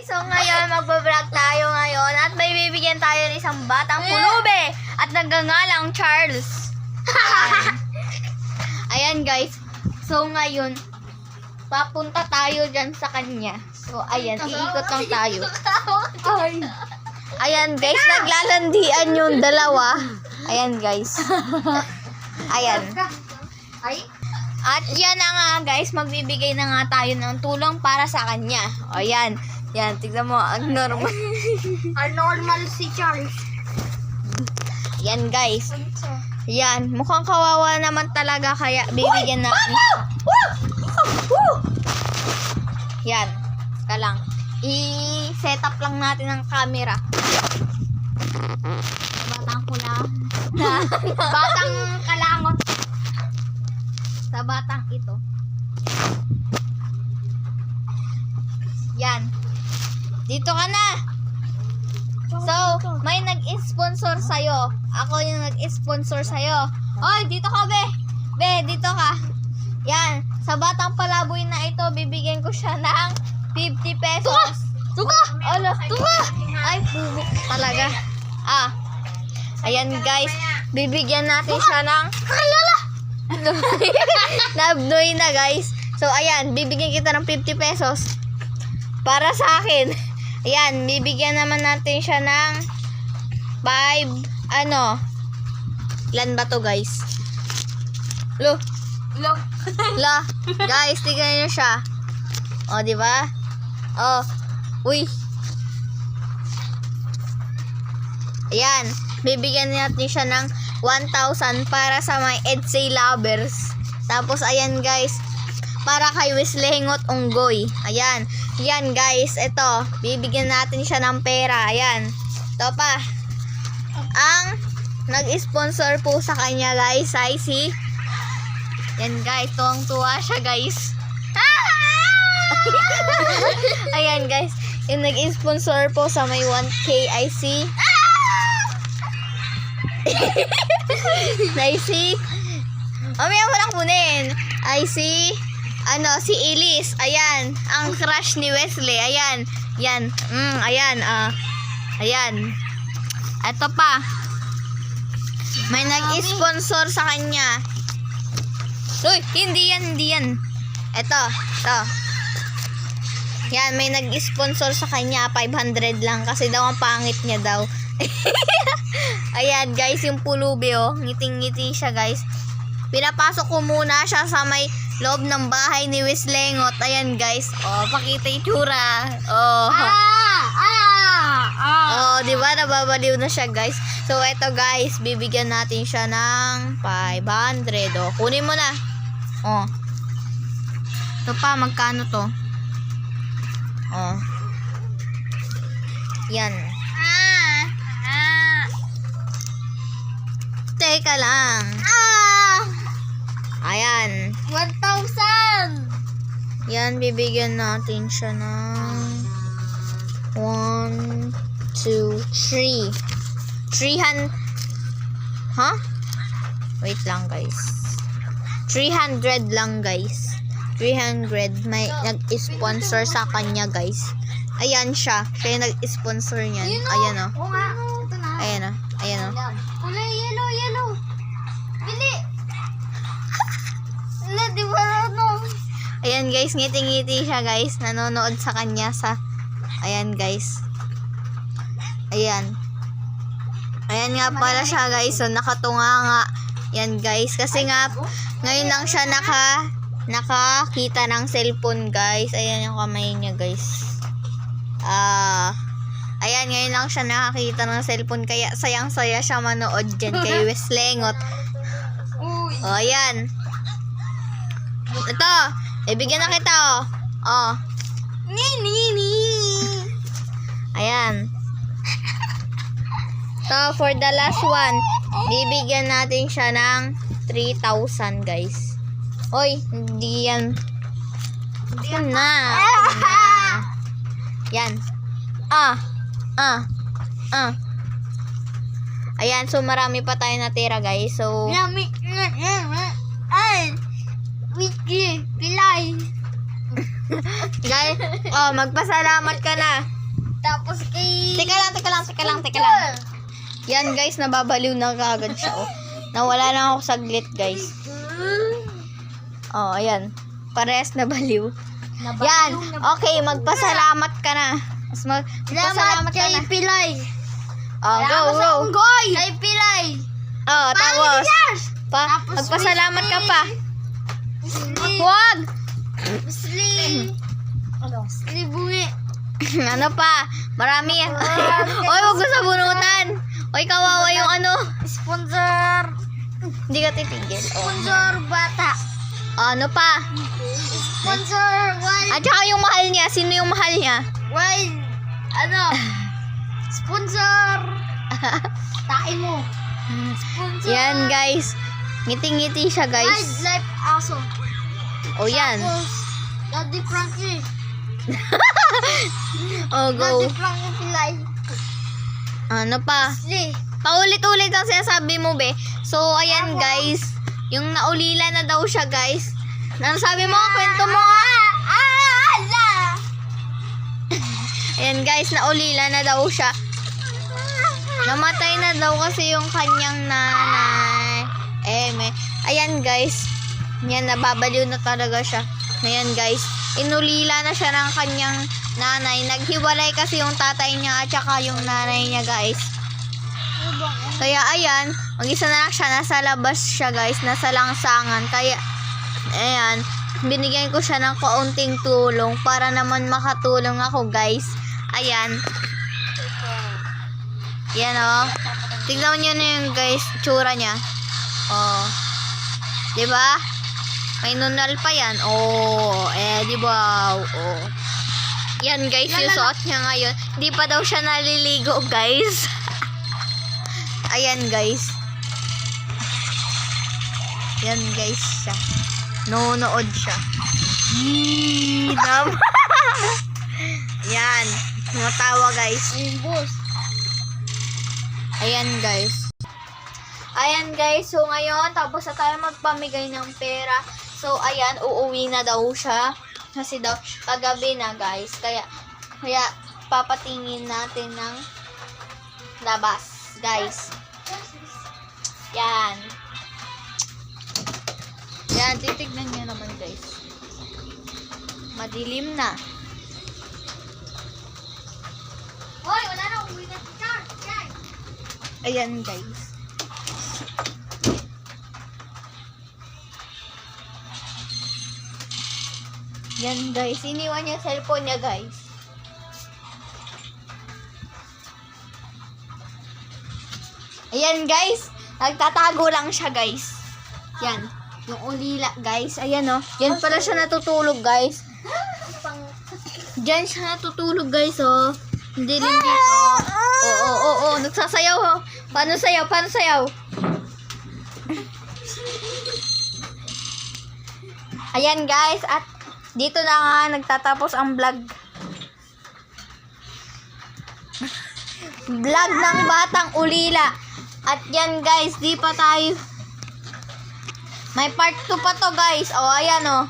So ngayon, magbablog tayo ngayon at may bibigyan tayo ng isang batang pulube at nagngangalang Charles. Ayan guys. So ngayon, papunta tayo dyan sa kanya. So ayan, iikot lang tayo. Ayan guys, naglalandian yung dalawa. Ayan guys. Ayan. At yan na nga guys, magbibigay na nga tayo ng tulong para sa kanya. O yan. Yan, tignan mo, ang normal. Ang normal si Charles. Yan guys. Yan, mukhang kawawa naman talaga kaya bibigyan natin. Yan, ka lang. I-set up lang natin ang camera. Batang pula. Batang kalangot. Sa batang ito. Yan. Dito ka na. So, may nag-sponsor sa'yo. Ako yung nag-sponsor sa'yo. Oy, dito ka, be. Be, dito ka. Yan. Sa batang palaboy na ito, bibigyan ko siya ng 50 pesos. Tuka! Ala, tuka! Ay, pugo talaga. Ayan, guys. Bibigyan natin siya ng... Kalala! Nabnoy na, guys. So, ayan. Bibigyan kita ng 50 pesos. Para sa akin. Ayan, bibigyan naman natin siya ng 5, ilan ba to guys? Lo. Guys, tignan nyo siya. O, diba? O, uy. Ayan, bibigyan natin siya ng 1,000 para sa my Edsay lovers. Tapos, ayan guys, para kay Wislehingot Unggoy. Ayan. Yan guys, ito. Bibigyan natin siya ng pera. Ayan. Ito pa. Ang nag-sponsor po sa kanya guys ay si... Yan guys, tuwang-tuwa siya guys. Ayan guys. Yung nag-sponsor po sa may 1K ay si... ay si... Mamaya mo lang kunin. Ay si... si Elise. Ayan. Ang crush ni Wesley. Ayan. Yan. Ayan. Ayan. Ito pa. May nag-sponsor sa kanya. Uy, hindi yan. Ito. Yan, may nag-sponsor sa kanya. 500 lang. Kasi daw ang pangit niya daw. Ayan, guys. Yung pulubi, oh. Ngiting-ngiti siya, guys. Pinapasok ko muna siya sa may loob ng bahay ni Wislengot. Ayan guys. Oh, pakita yung tsura. Oh. Oh, di ba nababaliw na siya guys. So eto guys, bibigyan natin siya ng 500. Oh, kunin mo na. Oh. Ito pa, magkano to? Oh. Yan. Teka lang. Ayan. 1,000! Yan, bibigyan natin siya ng 1, 2, 3. 300. Huh? Wait lang, guys. 300 lang, guys. 300. May nag-sponsor sa kanya, guys. Ayan siya. Siya yung nag-sponsor niyan. Ayan, o. Oo nga. Ito na. Ayan, o. Ayan, o. Kulay yellow. Bili! Di ba Ayan guys, ngiti-ngiti siya guys. Nanonood sa kanya sa... Ayan guys. Ayan. Ayan nga pala siya guys. So nakatunga nga. Yan guys. Kasi nga, ngayon lang siya nakakita ng cellphone guys. Ayan yung kamay niya guys. Ayan, ngayon lang siya nakakita ng cellphone. Kaya sayang-saya siya manood dyan kay Wislengot. O, ayan. Ito, ibigyan na kita, oh. Oh. Ayan. So, for the last one, bibigyan natin siya ng 3,000, guys. Oy, hindi yan. Ito na. Yan. Ayan, so marami pa tayo natira, guys. So, Wiki, pilay. guys, magpasalamat ka na. Tapos kay... Teka lang. Yan guys, nababaliw na kagad siya. Oh. Nawala lang ako saglit guys. Oh, ayan. Parehas na baliw. Yan. Okay, magpasalamat ka na. Magpasalamat ka na. Pilay. Oh, go. Kay Pilay. Oh, tapos. Magpasalamat ka pa. Huwag! Sli bungi. Ano pa? Marami yan. Oy, huwag mo sabunutan. Oy, kawawa yung ano. Sponsor. Hindi ka titigil. Oh. Sponsor bata. Ano pa? Sponsor wild. At saka yung mahal niya. Sino yung mahal niya? Wild. Ano? Sponsor. Tain mo. Sponsor. Yan guys. Ngiti-ngiti siya guys. Wildlife aso. Oh, yan. Tapos, Daddy Frankie. Oh, go. Daddy Frankie Pilay. Ano pa? Sli. Paulit-ulit ang sinasabi mo, be. So, ayan, guys. Yung naulila na daw siya, guys. Ano sabi mo? Kwento mo. Ala! Ayan, guys. Naulila na daw siya. Namatay na daw kasi yung kanyang nanay. Ayan, guys. Yan, nababaliw na talaga siya. Ayan, guys. Inulila na siya ng kanyang nanay. Naghiwalay kasi yung tatay niya at saka yung nanay niya, guys. Kaya ayan, mag-isa na lang siya, nasa labas siya guys, nasa langsangan. Kaya, ayan, binigyan ko siya ng kaunting tulong para naman makatulong ako guys. Ayan. Yan o. Tignan nyo na yung guys, tsura niya. Oh. Diba? May nunal pa yan. Oh. Diba? Oh. Yan guys, yung suot niya ngayon. Hindi pa daw siya naliligo guys. Ayan guys. Yan guys siya. Nonood siya. Yan. Matawa guys. Ayan guys. Ayan guys. So ngayon, tapos na tayo magpamigay ng pera. So ayan, uuwi na daw siya. Kasi daw, kagabi na guys. Kaya papatingin natin ng labas. Guys. Yan. Yan, titignan niyo naman guys. Madilim na. Hoy, wala na. Uwi na si Charles. Ayan guys. Yan guys. Iniwan niya cellphone niya guys. Ayan guys. Nagtatago lang siya guys. Yan. Yung ulila guys. Ayan oh. Yan pala siya natutulog guys. Diyan siya natutulog guys oh. Hindi rin dito. Oo. Nagsasayaw oh. Paano sayaw? Ayan guys. At dito na nga nagtatapos ang vlog. Vlog ng batang ulila. At yan guys, di pa tayo. May part 2 pa to guys. O, ayan o.